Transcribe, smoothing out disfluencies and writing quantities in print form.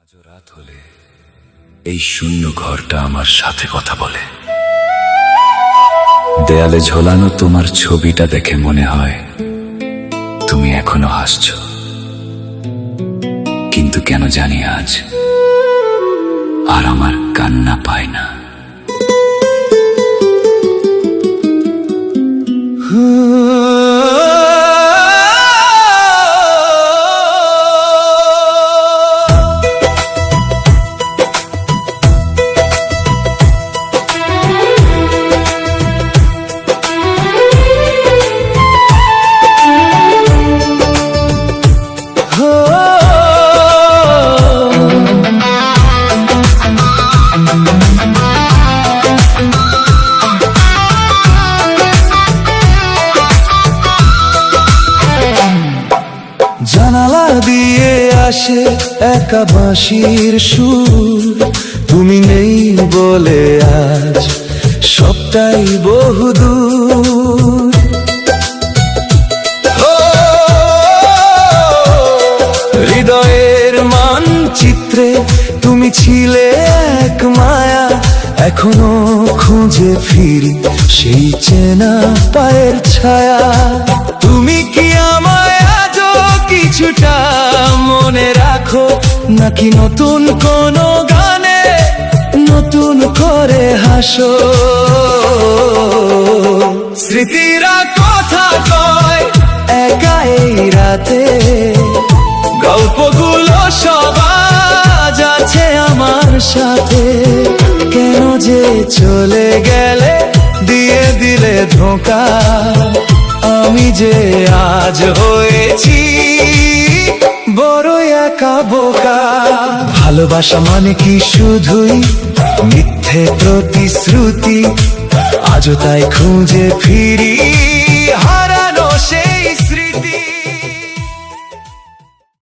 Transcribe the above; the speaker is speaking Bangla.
আজও রাত হলে এই শূন্য ঘরটা আমার সাথে কথা বলে। দেয়ালে ঝোলানো তোমার ছবিটা দেখে মনে হয় তুমি এখনো হাসছো, কিন্তু কেন জানি আজ আর আমার কান্না পায় না। জানালা দিয়ে আসে একা বাঁশির সুর, তুমি নেই বলে আজ সবটাই বহুদূর। হৃদয়ের মানচিত্রে তুমি ছিলে এক মায়া, এখনো খুঁজে ফিরি সেই চেনা পায়ের ছায়া। তুমি কি আমায় আজও কিছুটা মনে রাখো, নাকি নতুন কোনো গানে নতুন করে হাসো? স্মৃতিরা কথা কয় একা এই রাতে, গল্পগুলো সব আজ আছে আমার সাথে। কেন যে চলে গেলে দিয়ে দিলে ধোঁকা, আমি যে আজ হয়েছি বড় একা বোকা। ভালোবাসা মানে কি শুধুই মিথ্যে প্রতিশ্রুতি? আজও তাই খুঁজে ফিরি